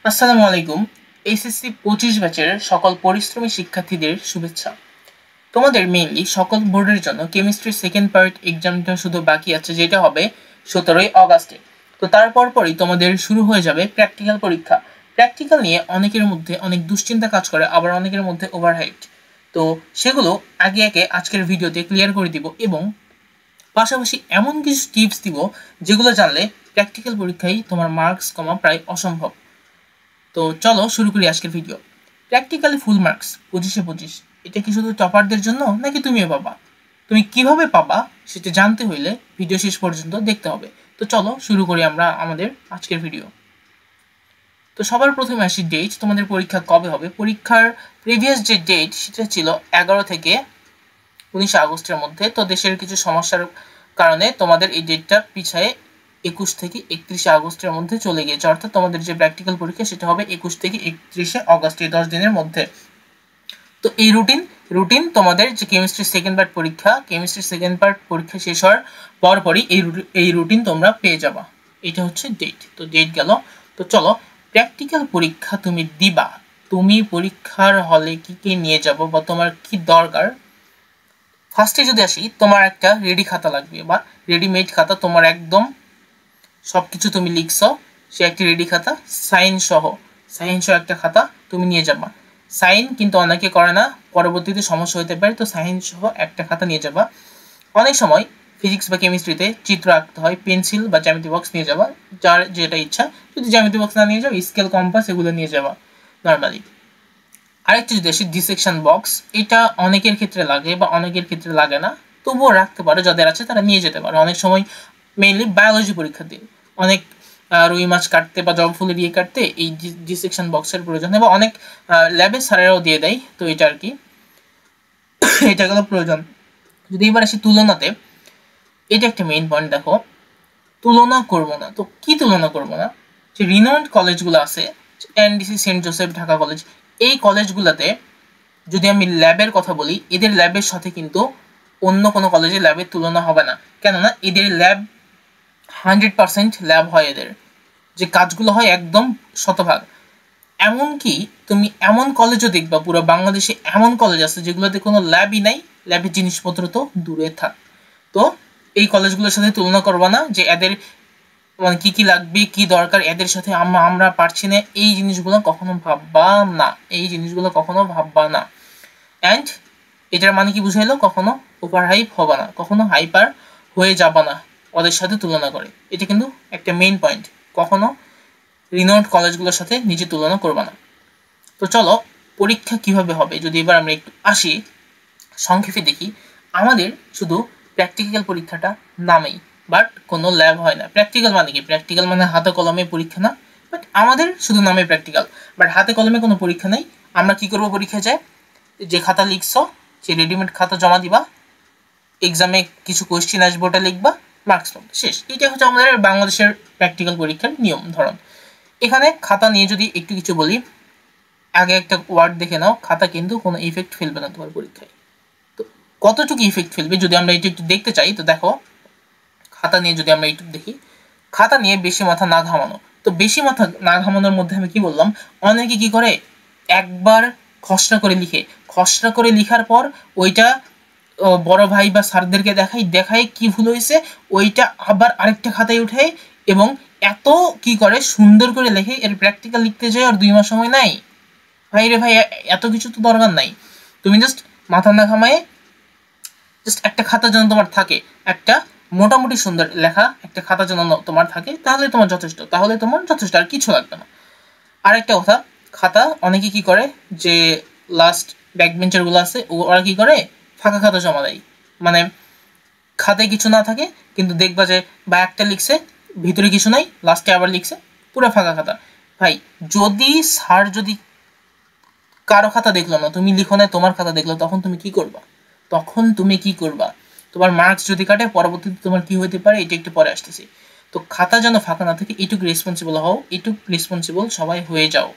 আসসালামু আলাইকুম। এইচএসসি 25 ব্যাচের সকল পরিশ্রমী শিক্ষার্থীদের শুভেচ্ছা। তোমাদের মেইনলি সকল বোর্ডের জন্য কেমিস্ট্রি সেকেন্ড পার্ট এক্সামটা শুধু বাকি আছে, যেটা হবে 17ই অগাস্টে। তো তারপর পরই তোমাদের শুরু হয়ে যাবে প্র্যাকটিক্যাল পরীক্ষা। প্র্যাকটিক্যাল নিয়ে অনেকের মধ্যে অনেক দুশ্চিন্তা কাজ করে, আবার অনেকের মধ্যে ওভারহাইট। তো সেগুলো আগে আগে আজকের ভিডিওতে ক্লিয়ার করে দিব, এবং পাশাপাশি এমন কিছু টিপস দিব যেগুলো জানলে প্র্যাকটিক্যাল পরীক্ষায় তোমার মার্কস কমা প্রায় অসম্ভব। তো চলো শুরু করি আজকের ভিডিও। প্র্যাকটিক্যালি ফুল মার্কস 25-25, এটা কি শুধু টপারদের জন্য নাকি তুমিও পাবা? তুমি কিভাবে পাবা সেটা জানতে হইলে ভিডিও শেষ পর্যন্ত দেখতে হবে। তো চলো শুরু করি আমরা আমাদের আজকের ভিডিও। তো সবার প্রথমে আসি ডেট, তোমাদের পরীক্ষা কবে হবে। পরীক্ষার প্রিভিয়াস যে ডেট সেটা ছিল 11 থেকে 19 আগস্টের মধ্যে। তো দেশের কিছু সমস্যার কারণে তোমাদের এই ডেটটা পিছায়ে 21 থেকে 31 আগস্টের মধ্যে চলে গিয়েছে, অর্থাৎ তোমাদের যে প্র্যাকটিক্যাল পরীক্ষা সেটা হবে 21 থেকে 31 আগস্ট, এই 10 দিনের মধ্যে। তো এই রুটিন তোমাদের যে কেমিস্ট্রি সেকেন্ড পার্ট পরীক্ষা শেষ হওয়ার পরপরই এই রুটিন তোমরা পেয়ে যাবা। এটা হচ্ছে ডেট। তো ডেট গেল। তো চলো, প্র্যাকটিক্যাল পরীক্ষা তুমি দিবা, তুমি পরীক্ষার হলে কি কি নিয়ে যাবো বা তোমার কি দরকার। ফার্স্টে যদি আসি, তোমার একটা রেডি খাতা লাগবে বা রেডিমেড খাতা, তোমার একদম সব কিছু তুমি লিখছো সে একটি রেডি খাতা, সাইন সহ একটা খাতা তুমি নিয়ে যাবা। সাইন কিন্তু অনেকে করে না, পরবর্তীতে সমস্যা হতে পারে, তো সাইন সহ একটা খাতা নিয়ে যাবা। অনেক সময় ফিজিক্স বা কেমিস্ট্রিতে চিত্র আঁকতে হয়, পেন্সিল বা জ্যামিতি বক্স নিয়ে যাবা, যার যেটা ইচ্ছা। যদি জ্যামিতি বক্স না নিয়ে যাও, স্কেল কম্পাস এগুলো নিয়ে যাবা নর্মালি। আরেকটা যদি আসি, ডিসেকশন বক্স, এটা অনেকের ক্ষেত্রে লাগে বা অনেকের ক্ষেত্রে লাগে না, তবুও রাখতে পারো, যাদের আছে তারা নিয়ে যেতে পারো। অনেক সময় মেইনলি বায়োলজি পরীক্ষা দিয়ে অনেক রুই মাছ কাটতে বা জবা ফুলের ইয়ে কাটতে এই ডিসেকশন বক্সের প্রয়োজন হয়, বা অনেক ল্যাবে স্যারেরাও দিয়ে দেয়। তো এটা আর কি, এটা গেল প্রয়োজন। যদি এবার আসি তুলনাতে, এটা একটা মেইন পয়েন্ট। দেখো, তুলনা করবো না তো কি তুলনা করবো না, যে রিনাউন্ড কলেজগুলো আছে, NDC, Saint Joseph, Dhaka College, এই কলেজগুলোতে যদি আমি ল্যাবের কথা বলি, এদের ল্যাবের সাথে কিন্তু অন্য কোনো কলেজের ল্যাবের তুলনা হবে না। কেননা এদের ল্যাব 100% ল্যাব হয়, এদের যে কাজগুলো হয় একদম শতভাগ। এমনকি তুমি এমন কলেজও দেখবা, পুরো বাংলাদেশে এমন কলেজ আছে যেগুলোতে কোনো ল্যাবই নাই, ল্যাবের জিনিসপত্র তো দূরে থাক। তো এই কলেজগুলোর সাথে তুলনা করবা না, যে এদের মানে কি কি লাগবে, কি দরকার, এদের সাথে আমরা পারছি না, এই জিনিসগুলো কখনো ভাববা না, এই জিনিসগুলো কখনো ভাববা না। অ্যান্ড এটার মানে কি বুঝাইলো, কখনো ওভার হাইপ হবে না, কখনো হাইপার হয়ে যাবা না ওদের সাথে তুলনা করে। এটা কিন্তু একটা মেইন পয়েন্ট, কখনো রিনাউন্ড কলেজগুলোর সাথে নিজে তুলনা করবা না। তো চলো, পরীক্ষা কিভাবে হবে যদি এবার আমরা একটু আসি, সংক্ষেপে দেখি। আমাদের শুধু প্র্যাকটিক্যাল পরীক্ষাটা নামেই, বাট কোনো ল্যাব হয় না। প্র্যাকটিক্যাল মানে কি, প্র্যাকটিক্যাল মানে হাতে কলমে পরীক্ষা না, বাট আমাদের শুধু নামে প্র্যাকটিক্যাল, বাট হাতে কলমে কোনো পরীক্ষা নেই। আমরা কি করবো পরীক্ষায় যায়, যে খাতা লিখছো সে রেডিমেড খাতা জমা দিবা, এক্সামে কিছু কোয়েশ্চেন আসবে ওটা লিখবা, মার্কস পাবে, শেষ। এটা হচ্ছে আমাদের বাংলাদেশের প্র্যাকটিক্যাল পরীক্ষার নিয়ম ধরন। এখানে খাতা নিয়ে যদি একটু কিছু বলি, আগে একটা ওয়ার্ড দেখে নাও, খাতা কিন্তু কোনো ইফেক্ট ফেলবে না তোমার পরীক্ষায়। তো কতটুকু ইফেক্ট ফেলবে যদি আমরা এটা একটু দেখতে চাই, তো দেখো, খাতা নিয়ে যদি আমরা একটু দেখি, খাতা নিয়ে বেশি মাথা না ঘামানো। তো বেশি মাথা না ঘামানোর মধ্যে আমি কি বললাম, অনেকে কি করে, একবার খসড়া করে লিখে, খসড়া করে লিখার পর ওইটা বড় ভাই বা স্যারদেরকে দেখাই কি ভুল হয়েছে, ওইটা আবার আরেকটা খাতায় উঠে, এবং এত কি করে সুন্দর করে লেখে, এর প্র্যাকটিক্যাল লিখতে যায় আর 2 মাস সময় নাই। ভাই রে ভাই, এত কিছু তো দরকার নাই। তুমি জাস্ট মাথা না ঘামায়ে জাস্ট একটা খাতা যেন তোমার থাকে, একটা মোটামুটি সুন্দর লেখা একটা খাতা যেন তোমার থাকে, তাহলে তোমার যথেষ্ট, আর কিছু লাগবে না। আর একটা কথা, খাতা অনেকে কি করে, যে লাস্ট ব্যাক বেঞ্চারগুলো আছে ওরা কি করে, ফাঁকা খাতা জমা দেয়। মানে খাতায় কিছু না থাকে, কিন্তু দেখবা যে বা একটা লিখছে, ভিতরে কিছু নাই, লাস্টে আবার লিখছে, পুরো ফাঁকা খাতা। ভাই, যদি স্যার যদি কারো খাতা দেখলো না, তুমি লিখো না, তোমার খাতা দেখলো, তখন তুমি কি করবা, তোমার মার্কস যদি কাটে, পরবর্তীতে তোমার কি হতে পারে এটা একটু পরে আসতেছি। তো খাতা যেন ফাঁকা না থাকে, এটুকু রেসপন্সিবল হও, এটুকু রেসপন্সিবল সবাই হয়ে যাও।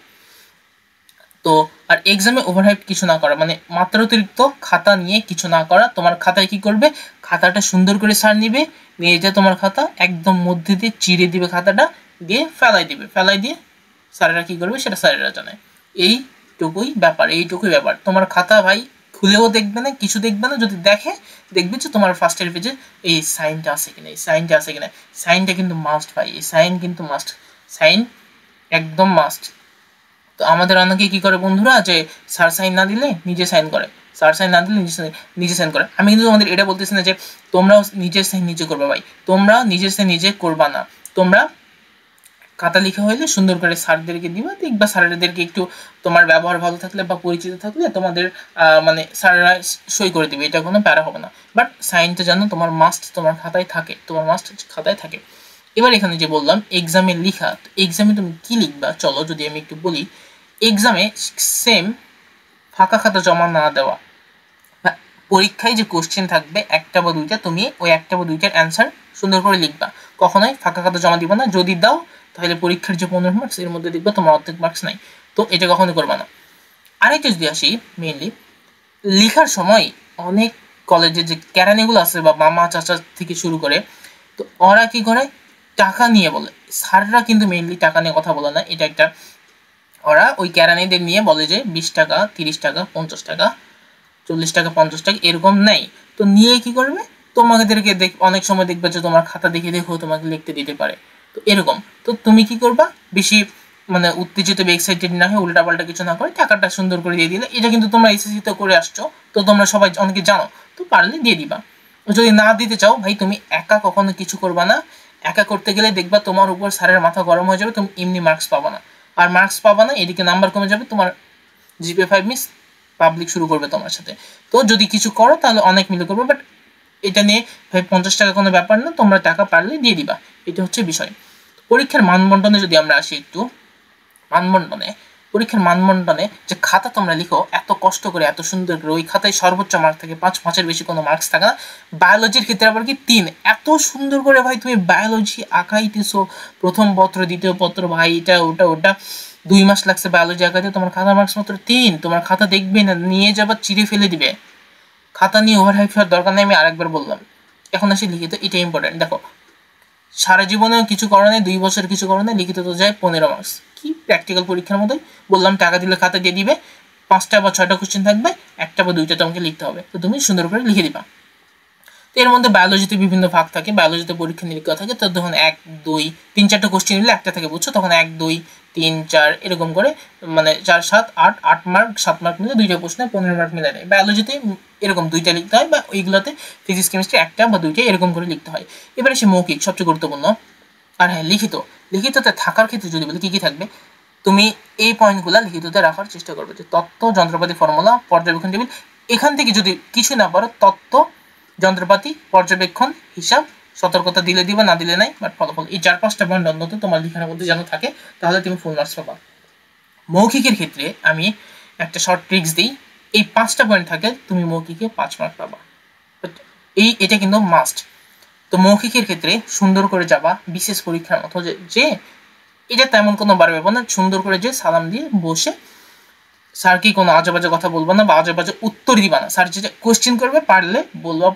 তো আর এক্সামে ওভারহাইপ কিছু না করা, মানে মাত্রাতিরিক্ত খাতা নিয়ে কিছু না করা। তোমার খাতায় কি করবে, খাতাটা সুন্দর করে স্যার নিবে, নিয়ে যে তোমার খাতা একদম মধ্যে দিয়ে চিড়ে দিবে, খাতাটা দিয়ে ফেলাই দিয়ে স্যারেরা কি করবে সেটা স্যারেরা জানে। এইটুকুই ব্যাপার। তোমার খাতা ভাই খুলেও দেখবে না, কিছু দেখবে না, যদি দেখবে যে তোমার ফার্স্টের পেজে এই সাইনটা আছে কিনা, সাইনটা কিন্তু মাস্ট ভাই, এই সাইন কিন্তু মাস্ট, সাইন একদম মাস্ট। তো আমাদের অনেকে কি করে বন্ধুরা, যে স্যার সাইন না দিলে নিজে সাইন করে, নিজে সাইন করে। আমি কিন্তু তোমাদের এটা বলতেছি না যে তোমরাও নিজের সাইন নিজে করবে ভাই, তোমরা নিজের সাইন নিজে করবা না, তোমরা খাতা লেখা হইলে সুন্দর করে স্যারদেরকে দিবা, দেখবা স্যারদেরকে একটু তোমার ব্যবহার ভালো থাকলে বা পরিচিত থাকলে তোমাদের মানে স্যাররা সই করে দিবে, এটা কোনো প্যারা হবে না। বাট সাইনটা যেন তোমার মাস্ট তোমার খাতায় থাকে, এবার এখানে যে বললাম এক্সামে লেখা, তো এক্সামে তুমি কি লিখবা চলো যদি আমি একটু বলি। এক্সামে সেম ফাঁকা খাতা জমা না দেওয়া, পরীক্ষায় যে কোশ্চেন থাকবে একটা বা দুইটা, তুমি ওই একটা বা দুইটার অ্যান্সার সুন্দর করে লিখবা, কখনোই ফাঁকা খাতা জমা দিবা না। যদি দাও তাহলে পরীক্ষার যে 15 মার্কস এর মধ্যে দেখবা তোমার অর্ধেক মার্কস নাই, তো এটা কখনোই করবা না। আরেকটা যদি আসি, মেইনলি লেখার সময় অনেক কলেজে যে ক্যারানিগুলো আছে বা মামা চাচা থেকে শুরু করে, তো ওরা কি করে টাকা নিয়ে বলে, স্যাররা কিন্তু মেইনলি টাকা নিয়ে কথা বলে না, এটা একটা ওরা ওই ক্যারানিদের নিয়ে বলে যে 20 টাকা 30 টাকা 50 টাকা 40 টাকা 50 টাকা এরকম নেই, তো নিয়ে কি করবে তোমাদেরকে অনেক সময় দেখবে যে তোমার খাতা দেখে তোমাকে লিখতে দিতে পারে, তো এরকম। তো তুমি কি করবা, বেশি মানে উত্তেজিত বা এক্সাইটেড না হয়ে উল্টাপাল্টা কিছু না করে টাকাটা সুন্দর করে দিয়ে দিলে, এটা কিন্তু তোমরা এসএসসি তে করে আসছো, তো তোমরা সবাই অনেকে জানো, তো পারলে দিয়ে দিবা। যদি না দিতে চাও ভাই, তুমি একা কখনো কিছু করবা না, একা করতে গেলে দেখবা তোমার উপর স্যারের মাথা গরম হয়ে যাবে, তুমি এমনি মার্কস পাবা না, আর মার্কস পাবা না, এদিকে নাম্বার কমে যাবে, তোমার জিপিএ 5 মিস, পাবলিক শুরু করবে তোমার সাথে। তো যদি কিছু করো তাহলে অনেক মিলে করবে, বাট এটা নিয়ে ভাই 50 টাকা কোনো ব্যাপার না, তোমরা টাকা পারলে দিয়ে দিবা, এটা হচ্ছে বিষয়। পরীক্ষার মানবন্টনে যদি আমরা আসি একটু, পরীক্ষার মানবন্টনে যে খাতা তোমরা লিখো এত কষ্ট করে এত সুন্দর করে, ওই খাতায় সর্বোচ্চ মার্ক থাকে 5 বেশি কোনো মার্কস থাকে না। বায়োলজির ক্ষেত্রে আবার কি 3, এত সুন্দর করে ভাই তুমি বায়োলজি আঁকাইতেছো, প্রথম পত্র দ্বিতীয় পত্র ভাই, এটা ওটা 2 মাস লাগছে বায়োলজি আঁকাইতে, তোমার খাতা মার্কস মাত্র 3, তোমার খাতা দেখবে না, নিয়ে যাবার চিরে ফেলে দিবে। খাতা নিয়ে ওভার হাইপ হওয়ার দরকার নেই, আমি আরেকবার বললাম। এখন আসি লিখিত, এটা ইম্পর্টেন্ট। দেখো সারা জীবনে কিছু করো নাই, 2 বছর কিছু করো নাই, লিখিত তো যায় 15 মার্কস, কি প্র্যাকটিক্যাল পরীক্ষার মতোই। বললাম টাকা দিলে খাতা দিয়ে দিবে, 5টা বা 6টা কোশ্চেন থাকবে, একটা বা দুইটা তোমাকে লিখতে হবে, তো তুমি সুন্দর করে লিখে দিবা। তো এর মধ্যে বায়োলজিতে বিভিন্ন ভাগ থাকে, বায়োলজিতে পরীক্ষা নিরীক্ষা থাকে, তো তখন 1 2 3 4টা কোশ্চেন নিলে একটা থেকে বুঝছো, তখন 1 2 3 4 এরকম করে, মানে 4 7 8 8 মার্ক 7 মার্ক মিলে দুইটা প্রশ্নে 15 মার্ক মিলে দেয়। বায়োলজিতে এরকম দুইটা লিখতে হয়, বা ওইগুলোতে ফিজিক্স কেমিস্ট্রি একটা বা দুইটা এরকম করে লিখতে হয়। এবারে সে মৌখিক সবচেয়ে গুরুত্বপূর্ণ। আর হ্যাঁ লিখিততে থাকার ক্ষেত্রে যদি বলি কি থাকবে, তুমি এই পয়েন্টগুলো লিখিততে রাখার চেষ্টা করবে, যে তত্ত্ব, যন্ত্রপাতি, ফর্মুলা, পর্যবেক্ষণ টেবিল, এখান থেকে যদি কিছু না পারো, তত্ত্ব, যন্ত্রপাতি, পর্যবেক্ষণ, হিসাব, সতর্কতা দিলে দিবা, না দিলে নাই, বাট ফলাফল, এই 4-5টা পয়েন্ট অন্তত তোমার লেখার মধ্যে যেন থাকে, তাহলে তুমি ফুল মার্কস পাবা। মৌখিকের ক্ষেত্রে আমি একটা শর্ট ট্রিক্স দিই, এই 5টা পয়েন্ট থাকে তুমি মৌখিকে 5 মার্ক পাবা, এটা কিন্তু মাস্ট। তো মৌখিকের ক্ষেত্রে সুন্দর করে যাবা, বিশেষ পরীক্ষার মতো, যে এটা তেমন কোনো বার ব্যাপার না, সুন্দর করে যে সালাম দিয়ে বসে স্যারকে কোনো আজেবাজে কথা বলবো না, বা আজেবাজে উত্তর দিবা না, স্যার যেটা কোয়েশ্চেন করবে পারলে বলবা,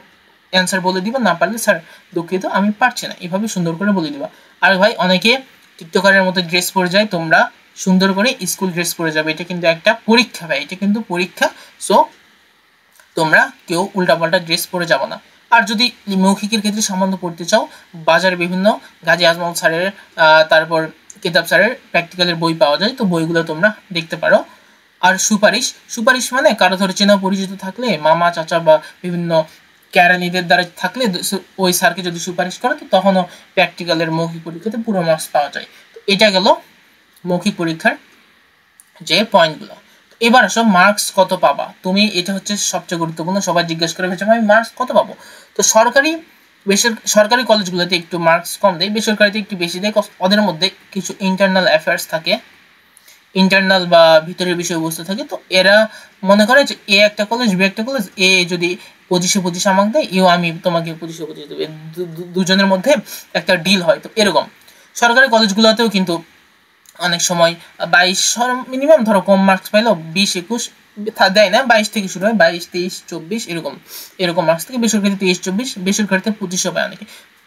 অ্যান্সার বলে দিবা, না পারলে স্যার দুঃখিত আমি পারছি না, এভাবে সুন্দর করে বলে দিবা। আর ভাই অনেকে টিকটকারের মতো ড্রেস পরে যায়, তোমরা সুন্দর করে স্কুল ড্রেস পরে যাবে, এটা কিন্তু একটা পরীক্ষা ভাই, এটা কিন্তু পরীক্ষা, সো তোমরা কেউ উল্টাপাল্টা ড্রেস পরে যাবো না। আর যদি মৌখিকের ক্ষেত্রে সামান্য পড়তে চাও, বাজারে বিভিন্ন গাজী আজমল স্যারের তারপর কিতাব স্যারের প্র্যাকটিক্যালের বই পাওয়া যায়, তো বইগুলো তোমরা দেখতে পারো। আর সুপারিশ মানে কারো ধরে চেনা পরিচিত থাকলে, মামা চাচা বা বিভিন্ন ক্যারানিদের দ্বারা থাকলে ওই স্যারকে যদি সুপারিশ করে, তো তখনও প্র্যাকটিক্যালের মৌখিক পরীক্ষাতে পুরো মার্কস পাওয়া যায়। তো এটা গেল মৌখিক পরীক্ষার যে পয়েন্টগুলো। এবার আসো মার্কস কত পাবা তুমি, এটা হচ্ছে সবচেয়ে গুরুত্বপূর্ণ, সবাই জিজ্ঞেস করে ভেবেছে আমি মার্কস কত পাবো। তো সরকারি কলেজগুলোতে একটু মার্কস কম দেয়, বেসরকারিতে একটু বেশি দেয়, ওদের মধ্যে কিছু ইন্টারনাল অ্যাফেয়ার্স থাকে, ইন্টারনাল বা ভিতরের বিষয়বস্তু থাকে, তো এরা মনে করে যে এ একটা কলেজ বি একটা কলেজ, এ যদি 25-25 আমাকে দেয়, এও আমি তোমাকে 25-25 দেবে, দুজনের মধ্যে একটা ডিল হয়। তো এরকম সরকারি কলেজগুলোতেও কিন্তু অনেক সময় 22 মিনিমাম ধরো, কম মার্কস পাইলেও 20-21 দেয় না, 22 থেকে শুরু হয়, 22-23-24 এরকম মার্কস থেকে। বেসরকারিতে 23-24, বেসরকারিতে 2500 পায়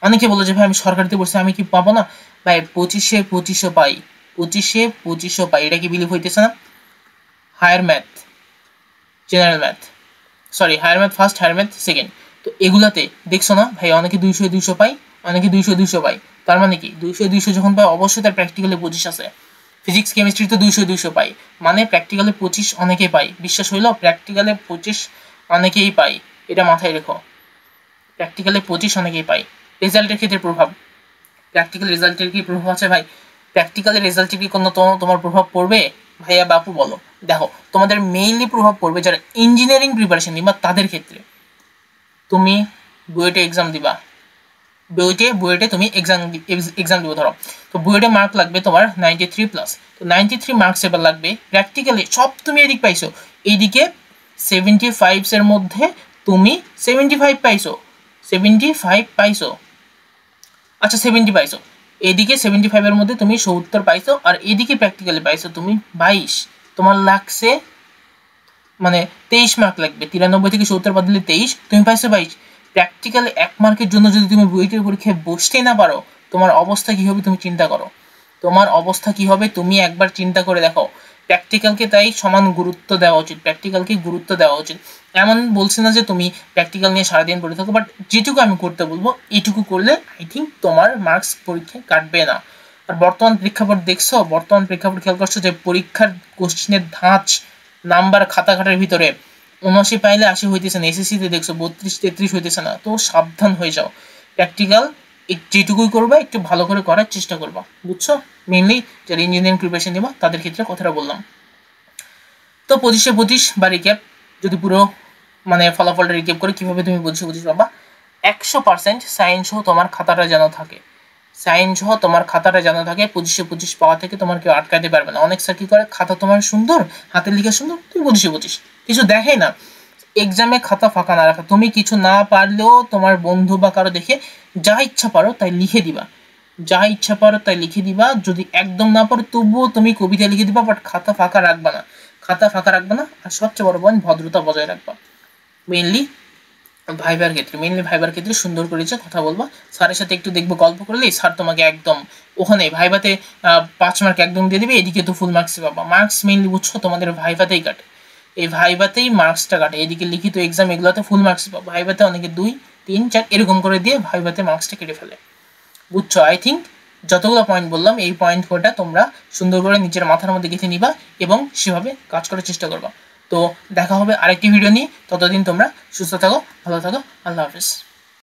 অনেকে বলে যে ভাই আমি সরকারিতে পড়ছি আমি কি পাবো না, ভাই 2500 পাই, 2500 পাই, এটা কি বিলিভ হইতেছে না? Higher math, general math, sorry higher math first, higher math second. তো এগুলাতে দেখছো না ভাই, অনেকে 200 পাই, অনেকে 200 পাই। তার মানে কি 200 যখন পাই অবশ্যই তার প্র্যাকটিক্যালে 25 আছে। ফিজিক্স কেমিস্ট্রিতে 200 পাই, মানে প্র্যাকটিক্যালে 25 অনেকেই পাই। বিশ্বাস হইল? প্র্যাকটিক্যালে 25 অনেকেই পাই, এটা মাথায় রেখো। প্র্যাকটিক্যালে 25 অনেকেই পাই। রেজাল্টের ক্ষেত্রে প্রভাব, প্র্যাকটিক্যাল রেজাল্টের কি প্রভাব আছে ভাই? প্র্যাকটিক্যালের রেজাল্টের কি কোনো তোমার প্রভাব পড়বে? ভাইয়া বাপু বলো। দেখো, তোমাদের মেইনলি প্রভাব পড়বে যারা ইঞ্জিনিয়ারিং প্রিপারেশন নিবা তাদের ক্ষেত্রে। তুমি বুয়েটে এক্সাম দিবা, বুয়েটে তুমি এক্সাম দিব ধরো, তো বুয়েটে মার্ক লাগবে তোমার 93+। তো 93 মার্কস এবার লাগবে। প্র্যাকটিক্যালি সব তুমি এদিক পাইছো, এইদিকে 75 এর মধ্যে তুমি 75 পাইছো, 75 পাইছো, আচ্ছা 70 পাইছো। এদিকে 75 এর মধ্যে তুমি 70 পাইছো, আর এদিকে প্র্যাকটিক্যালি পাইছো তুমি 22। তোমার লাগছে মানে 23 মার্ক লাগবে। 93 থেকে 70 বাদ দিলে 23, তুমি পাইছো 22। প্র্যাকটিক্যালি 1 মার্কের জন্য যদি তুমি বুয়েটের পরীক্ষায় বসতেই না পারো, তোমার অবস্থা কি হবে তুমি চিন্তা করো। তোমার অবস্থা কি হবে তুমি একবার চিন্তা করে দেখো। প্র্যাকটিক্যালকে তাই সমান গুরুত্ব দেওয়া উচিত, প্র্যাকটিক্যালকে গুরুত্ব দেওয়া উচিত। এমন বলছি না যে তুমি প্র্যাকটিক্যাল নিয়ে সারাদিন পড়ে থাকো, বাট যেটুকু আমি করতে বলবো এইটুকু করলে আই থিঙ্ক তোমার মার্কস পরীক্ষায় কাটবে না। আর বর্তমান প্রেক্ষাপট দেখছো, বর্তমান প্রেক্ষাপট খেয়াল করছো যে পরীক্ষার কোশ্চেনের ধাঁচ, নাম্বার খাতা খাটার ভিতরে 79 পাইলে 80 হইতেছে না, এসএসসিতে দেখছো 32-33 হইতেছে না। তো সাবধান হয়ে যাও, প্র্যাকটিক্যাল যেটুকুই করবা একটু ভালো করে করার চেষ্টা করবা, বুঝছো? মেইনলি যারা ইঞ্জিনিয়ারিং প্রিপারেশন নেবা তাদের ক্ষেত্রে কথাটা বললাম। তো 25 বা রিক্যাপ, যদি পুরো মানে ফলাফলটা রিক্যাপ করে কীভাবে তুমি 25 পাবা। 100% সায়েন্স সহ তোমার খাতাটা যেন থাকে, সায়েন্স সহ তোমার খাতাটা যেন থাকে। 25 পাওয়া থেকে তোমার কেউ আটকাতে পারবে না। অনেক স্যার কী করে, খাতা তোমার সুন্দর, হাতের লিখে সুন্দর, তুমি 25 কিছু দেখে না। এক্সামে খাতা ফাঁকা না রাখা, তুমি কিছু না পারলেও তোমার বন্ধু বা কারো দেখে যা ইচ্ছা পারো তাই লিখে দিবা, যা ইচ্ছা পারো তাই লিখে দিবা। যদি একদম না পারো তবুও তুমি কবিতা লিখে দিবা, বাট খাতা ফাঁকা রাখবা না, খাতা ফাঁকা রাখবা না। আর সবচেয়ে বড় পয়েন্ট, ভদ্রতা বজায় রাখবা। মেইনলি ভাইবার ক্ষেত্রে সুন্দর করে কথা বলবা। স্যারের সাথে একটু দেখবো গল্প করলেই স্যার তোমাকে একদম ওখানে ভাইভাতে 5 মার্ক একদম দিয়ে দিবে, এদিকে তো ফুল মার্কস পাবা। মার্কস মেইনলি বুঝছো তোমাদের ভাইভাতেই কাটে, এই ভাইভাতেই মার্কসটা কাটে। এদিকে লিখিত এক্সাম এগুলোতে ফুল মার্কস পাবো, ভাইভাতে অনেকে 2, 3, 4 এরকম করে দিয়ে ভাইভাতে মার্কসটা কেটে ফেলে, বুঝছো? আই থিঙ্ক যতগুলো পয়েন্ট বললাম এই পয়েন্ট কটা তোমরা সুন্দর করে নিজের মাথার মধ্যে গেঁথে নিবা এবং সেভাবে কাজ করার চেষ্টা করবা। তো দেখা হবে আরেকটি ভিডিও নিয়ে, ততদিন তোমরা সুস্থ থাকো, ভালো থাকো, আল্লাহ হাফেজ।